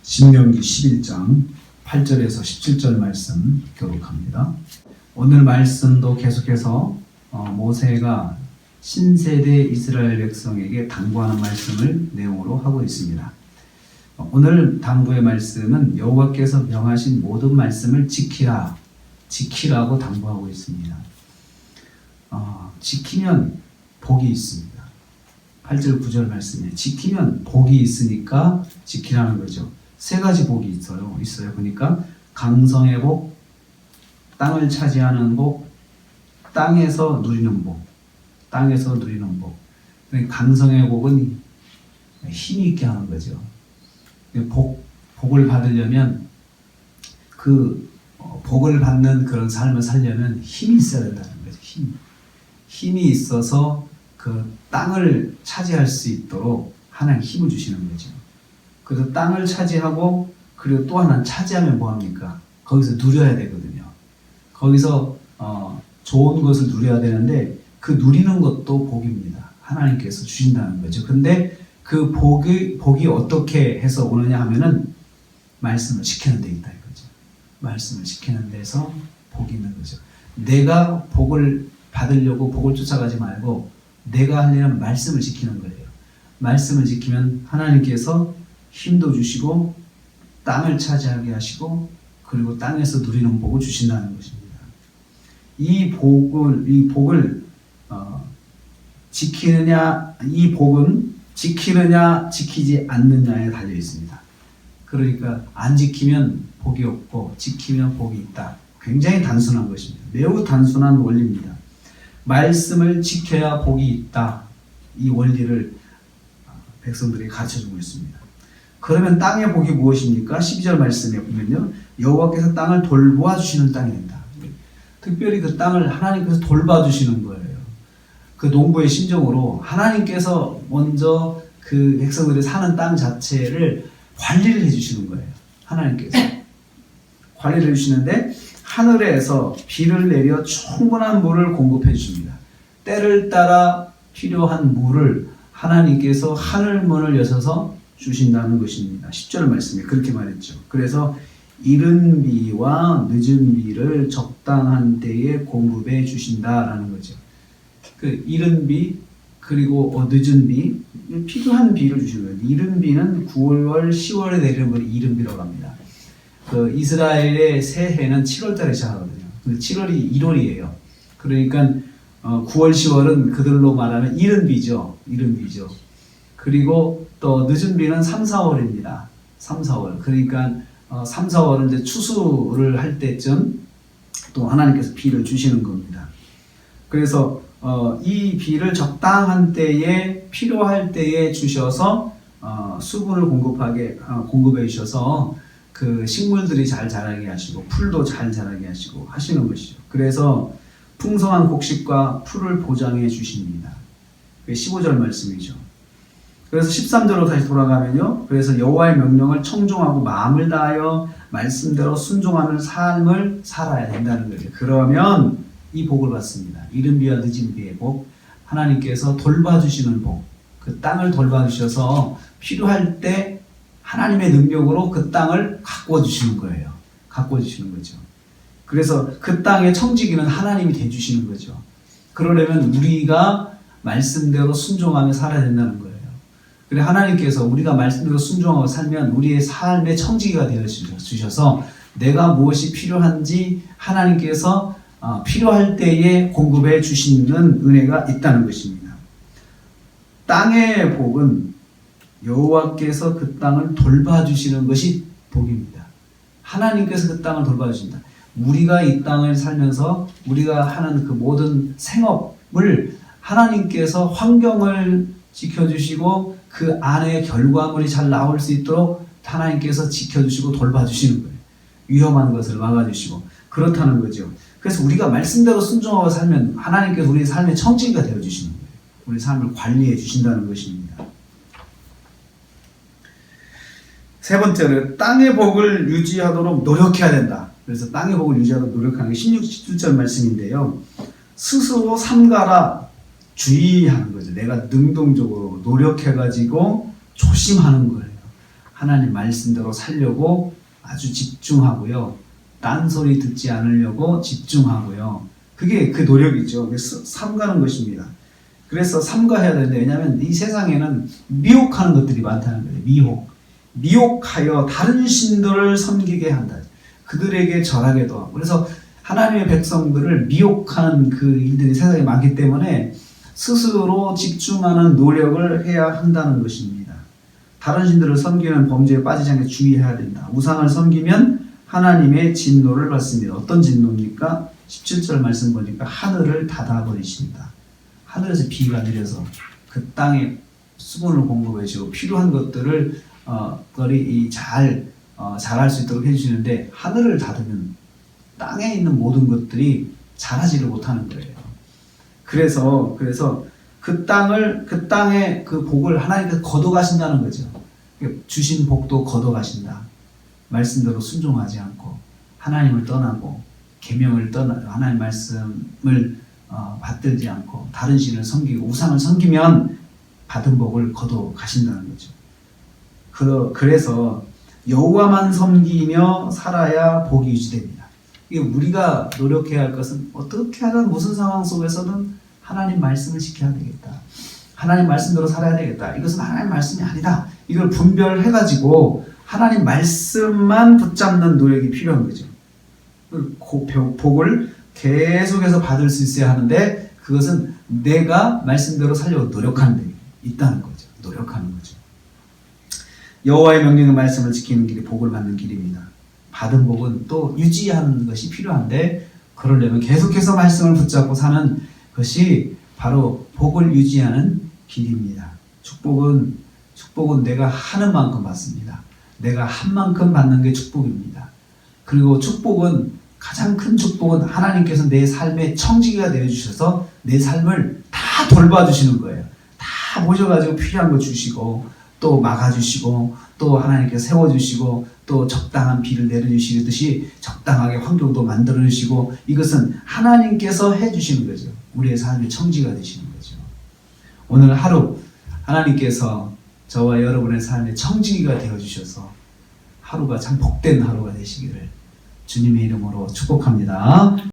신명기 11장 8절에서 17절 말씀 교독합니다. 오늘 말씀도 계속해서 모세가 신세대 이스라엘 백성에게 당부하는 말씀을 내용으로 하고 있습니다. 오늘 당부의 말씀은 여호와께서 명하신 모든 말씀을 지키라고 당부하고 있습니다. 지키면 복이 있습니다. 8절 9절 말씀에 지키면 복이 있으니까 지키라는 거죠. 세 가지 복이 있어요. 그러니까 강성의 복, 땅을 차지하는 복, 땅에서 누리는 복. 강성의 복은 힘이 있게 하는 거죠. 복을 받으려면 복을 받는 그런 삶을 살려면 힘이 있어야 된다는 거죠. 힘이 있어서 그 땅을 차지할 수 있도록 하나님 힘을 주시는 거죠. 그래서 땅을 차지하고 그리고 또 하나는 차지하면 뭐합니까? 거기서 누려야 되거든요. 거기서 좋은 것을 누려야 되는데 그 누리는 것도 복입니다. 하나님께서 주신다는 거죠. 근데 그 복이 어떻게 해서 오느냐 하면은 말씀을 지키는 데 있다 이거죠. 말씀을 지키는 데서 복이 있는 거죠. 내가 복을 받으려고 복을 쫓아가지 말고 내가 할 일은 말씀을 지키는 거예요. 말씀을 지키면 하나님께서 힘도 주시고 땅을 차지하게 하시고 그리고 땅에서 누리는 복을 주신다는 것입니다. 이 복을 지키느냐, 이 복은 지키느냐 지키지 않느냐에 달려 있습니다. 그러니까 안 지키면 복이 없고 지키면 복이 있다. 굉장히 단순한 것입니다. 매우 단순한 원리입니다. 말씀을 지켜야 복이 있다. 이 원리를 백성들이 가르쳐주고 있습니다. 그러면 땅의 복이 무엇입니까? 12절 말씀에 보면요. 여호와께서 땅을 돌보아주시는 땅이 된다. 특별히 그 땅을 하나님께서 돌봐주시는 거예요. 그 농부의 심정으로 하나님께서 먼저 그 백성들이 사는 땅 자체를 관리를 해주시는 거예요. 하나님께서 관리를 해주시는데 하늘에서 비를 내려 충분한 물을 공급해 주십니다. 때를 따라 필요한 물을 하나님께서 하늘문을 여셔서 주신다는 것입니다. 10절 말씀에 그렇게 말했죠. 그래서 이른 비와 늦은 비를 적당한 때에 공급해 주신다라는 거죠. 그 이른 비 그리고 늦은 비, 필요한 비를 주시는 거예요. 이른 비는 9월, 10월에 내리는 걸 이른 비라고 합니다. 그 이스라엘의 새해는 7월달에 시작하거든요. 7월이 1월이에요. 그러니까 9월, 10월은 그들로 말하면 이른 비죠. 그리고 또 늦은 비는 3, 4월입니다. 3, 4월. 그러니까 3, 4월은 이제 추수를 할 때쯤 또 하나님께서 비를 주시는 겁니다. 그래서 이 비를 적당한 때에 필요할 때에 주셔서 수분을 공급해 주셔서 그 식물들이 잘 자라게 하시고 풀도 잘 자라게 하시고 하시는 것이죠. 그래서 풍성한 곡식과 풀을 보장해 주십니다. 15절 말씀이죠. 그래서 13절로 다시 돌아가면요. 그래서 여호와의 명령을 청종하고 마음을 다하여 말씀대로 순종하는 삶을 살아야 된다는 거죠. 그러면 이 복을 받습니다. 이른 비와 늦은 비의 복, 하나님께서 돌봐주시는 복, 그 땅을 돌봐주셔서 필요할 때 하나님의 능력으로 그 땅을 가꾸어 주시는 거예요. 가꾸어 주시는 거죠. 그래서 그 땅의 청지기는 하나님이 돼주시는 거죠. 그러려면 우리가 말씀대로 순종하며 살아야 된다는 거예요. 그래 하나님께서 우리가 말씀대로 순종하고 살면 우리의 삶의 청지기가 되어 주셔서 내가 무엇이 필요한지 하나님께서 필요할 때에 공급해 주시는 은혜가 있다는 것입니다. 땅의 복은 여호와께서 그 땅을 돌봐주시는 것이 복입니다. 하나님께서 그 땅을 돌봐주신다. 우리가 이 땅을 살면서 우리가 하는 그 모든 생업을 하나님께서 환경을 지켜주시고 그 안에 결과물이 잘 나올 수 있도록 하나님께서 지켜주시고 돌봐주시는 거예요. 위험한 것을 막아주시고 그렇다는 거죠. 그래서 우리가 말씀대로 순종하고 살면 하나님께서 우리의 삶의 청지기가 되어주시는 거예요. 우리 삶을 관리해 주신다는 것입니다. 세 번째로 땅의 복을 유지하도록 노력해야 된다. 그래서 땅의 복을 유지하도록 노력하는 게 16, 17절 말씀인데요. 스스로 삼가라 주의하는 거죠. 내가 능동적으로 노력해가지고 조심하는 거예요. 하나님 말씀대로 살려고 아주 집중하고요. 딴소리 듣지 않으려고 집중하고요. 그게 그 노력이죠. 그래서 삼가는 것입니다. 그래서 삼가해야 되는데, 왜냐하면 이 세상에는 미혹하는 것들이 많다는 거예요. 미혹하여 다른 신들을 섬기게 한다. 그들에게 절하게도 하고. 그래서 하나님의 백성들을 미혹하는 그 일들이 세상에 많기 때문에 스스로 집중하는 노력을 해야 한다는 것입니다. 다른 신들을 섬기는 범죄에 빠지지 않게 주의해야 된다. 우상을 섬기면 하나님의 진노를 받습니다. 어떤 진노입니까? 17절 말씀 보니까 하늘을 닫아버리신다. 하늘에서 비가 내려서 그 땅에 수분을 공급해 주고 필요한 것들을 자랄 수 있도록 해주시는데, 하늘을 닫으면 땅에 있는 모든 것들이 자라지를 못하는 거예요. 그래서 그 땅의 그 복을 하나님께서 걷어가신다는 거죠. 주신 복도 걷어가신다. 말씀대로 순종하지 않고 하나님을 떠나고 계명을 떠나 하나님 말씀을 받들지 않고 다른 신을 섬기고 우상을 섬기면 받은 복을 걷어가신다는 거죠. 그래서 여호와만 섬기며 살아야 복이 유지됩니다. 우리가 노력해야 할 것은 어떻게 하든 무슨 상황 속에서는 하나님 말씀을 지켜야 되겠다. 하나님 말씀대로 살아야 되겠다. 이것은 하나님 말씀이 아니다. 이걸 분별해가지고 하나님 말씀만 붙잡는 노력이 필요한 거죠. 복을 계속해서 받을 수 있어야 하는데, 그것은 내가 말씀대로 살려고 노력하는 데 있다는 거죠. 노력하는 거죠. 여호와의 명령의 말씀을 지키는 길이 복을 받는 길입니다. 받은 복은 또 유지하는 것이 필요한데, 그러려면 계속해서 말씀을 붙잡고 사는 것이 바로 복을 유지하는 길입니다. 축복은 내가 하는 만큼 받습니다. 내가 한 만큼 받는 게 축복입니다. 그리고 가장 큰 축복은 하나님께서 내 삶의 청지기가 되어주셔서 내 삶을 다 돌봐주시는 거예요. 다 보셔가지고 필요한 거 주시고, 또 막아주시고, 또 하나님께서 세워주시고, 또 적당한 비를 내려주시듯이 적당하게 환경도 만들어주시고, 이것은 하나님께서 해주시는 거죠. 우리의 삶의 청지가 되시는 거죠. 오늘 하루 하나님께서 저와 여러분의 삶의 청지기가 되어주셔서 하루가 참 복된 하루가 되시기를 주님의 이름으로 축복합니다.